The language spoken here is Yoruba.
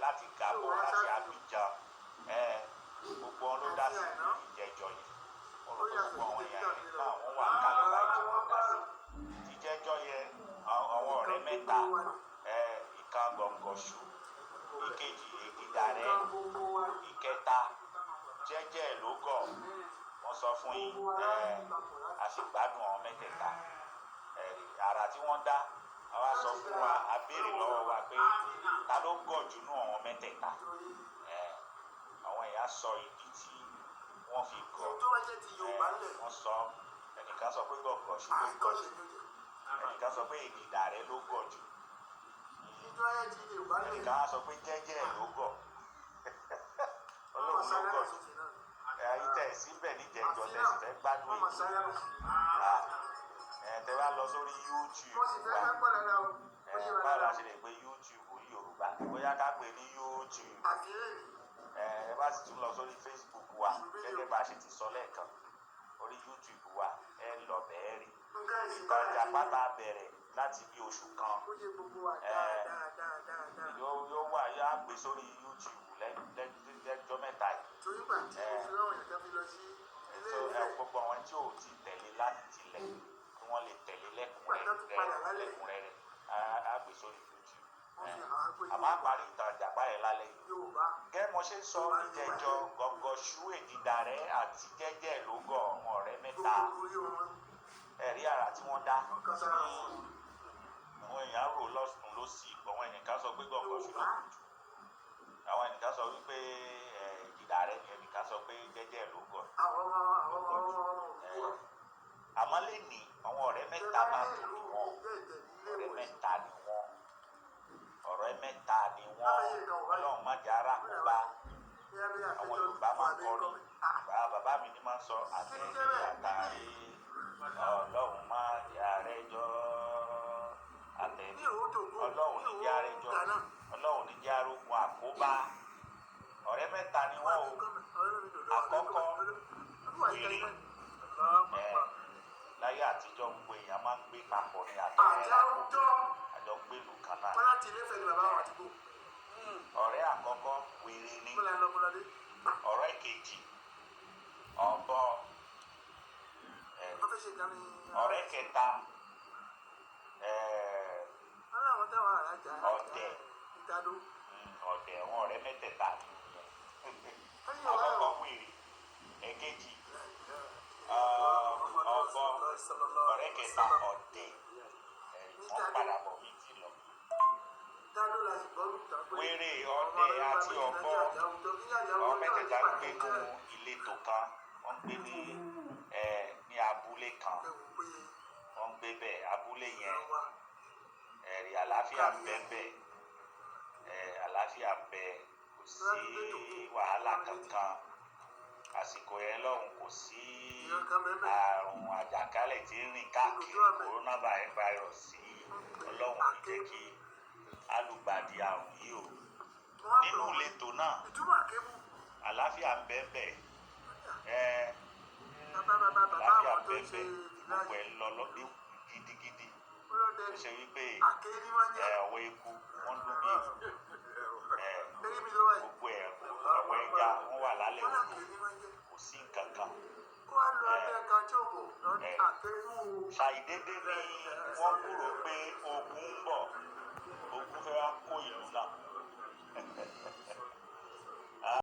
láti Gabon láti Abidjan gbogbo wọn ló dá sí ìjẹjọ yìí mo rò pé gbogbo àwọn èèyàn náà wọ́n wà kálẹ̀ báyìí tí wọ́n dá sí ìjẹjọ yẹn àwọn ọ̀rẹ́ mẹ́ta ìkan gbọ̀ngọ̀ṣù ìkejì Ègìdàrẹ́ ìkẹta jẹ́jẹ́ lógọ̀ wọ́n sọ fún yín a sì gbádùn àwọn mẹ́tẹ̀ẹ̀ta àrà tí wọ́n dá àwa sọ fún wa a béèrè lọ́wọ́ wa pé ta ló gọ̀ jù nú àwọn mẹ́tẹ̀ẹ̀ta àwọn èèyàn sọ ìdí tí wọ́n fi gọ̀ wọ́n sọ ẹnìkan sọ pé gbọ̀ngọ̀ṣù ló gọ̀ jù ẹnìkan sọ pé Ègìdàrẹ́ ló gọ̀ jù ẹnìkan sọ pé jẹ́jẹ́ ló gọ̀ Ọlọ́run ló gọ̀ jù ayé tẹ̀ síbẹ̀ níjẹ̀jọ́ tẹ̀sí fẹ́ gbádùn èyí tẹ bá lọ sórí YouTube báwo la ṣe lè pe YouTube Yorùbá bóyá ká pè ní YouTube ẹ bá sì tún lọ sórí Facebook wa gẹ́gẹ́ bá a ṣe ti sọ lẹ́ẹ̀kan orí YouTube wa ẹ lọ bẹ́ẹ̀ rí ìtajà pátá bẹ̀rẹ̀ láti bí oṣù kan yóò wà yóò á gbé sórí YouTube lẹ́jọ́ mẹ́ta yìí gbogbo àwọn tí ò ti tẹ̀lé láti tilẹ̀ kí wọ́n lè tẹ̀lé lẹ́kùnrẹ́rẹ́ á gbé sórí YouTube àmọ́ àparí ìtajà báyẹn lálẹ́ yìí gẹ́gẹ́ mo ṣe ń sọ ìjẹjọ Gbọ̀ngọ̀ṣù Ègìdàrẹ́ àti jẹ́jẹ́ lógọ̀ àwọn ọ̀rẹ́ mẹ́ta ẹ̀rí àrà tí wọ́n dá sí àwọn èèyàn rò lọ́sùn lọ́sì àwọn ẹnìkan sọ pé Gbọ̀ngọ̀ṣù ló kù jù àwọn ẹnìkan sọ wípé Ègìdàrẹ́ ni ẹnìkan sọ pé jẹ́jẹ́ lógọ̀ àmọ́ lè ní àwọn ọ̀rẹ́ mẹ́ta máa tó ní wọn ọ̀rẹ́ mẹ́ta ni wọn ọ̀rẹ́ mẹ́ta ni wọn Ọlọ́run má jẹ́ ara kó bá àwọn Yorùbá máa ń kọrin bàbá mi ní máa ń sọ àtẹ̀yìn àtàrí Ọlọ́run má jẹ́ àrẹjọ àtẹ̀yìn Ọlọ́run ní jẹ́ àrẹjọ Ọlọ́run ní jẹ́ arógun àkóbá ọ̀rẹ́ mẹ́ta ni wọn o àkọ́kọ́ wèrè láyé àtijọ́ gbogbo èèyàn máa ń gbé papọ̀ ní àjọ gbèlú kan náà ọ̀rẹ́ àkọ́kọ́ wèrè ni ọ̀rẹ́ kejì ọ̀bọ ọ̀rẹ́ kẹta ọ̀dẹ̀ àwọn ọ̀rẹ́ mẹ́tẹ̀ẹ̀ta àkọ́kọ́ wèrè èkejì ọ̀bọ ọ̀rẹ́ kẹta ọ̀dẹ̀ wọ́n padà bọ̀ mí ti lọ. wèrè ọ̀dẹ̀ àti ọ̀bọ àwọn mẹ́tẹ̀ẹ̀ta ń gbé nínú ìletò kan wọ́n ń gbé ní abúlé kan wọ́n ń gbé bẹ́ẹ̀ abúlé yẹn ẹ̀rí àlàáfíà ń bẹ bẹ́ẹ̀ àlàáfíà ń bẹ kò sí wàhálà kankan àsìkò yẹn lọ́hùn kò sí àrùn àjàkálẹ̀ tí ń rìn káàkiri coronavirus sí Ọlọ́run kò jẹ́ kí alùgbàdì àrùn yìí o nínú ìletò náà àlàáfíà ń bẹ bẹ́ẹ̀ àlàáfíà ń bẹ bẹ́ẹ̀ gbogbo ẹ̀ lọ lọ́dún gidigidi ó ṣe wípé ọ̀wọ́ eku wọ́n lù bí gbogbo ẹ̀ ọ̀wọ́ ẹja wọ́n wà lálẹ́ òkú kò sí nǹkan kan ṣàìdédé ni wọ́n kúrò pé ogun ń bọ̀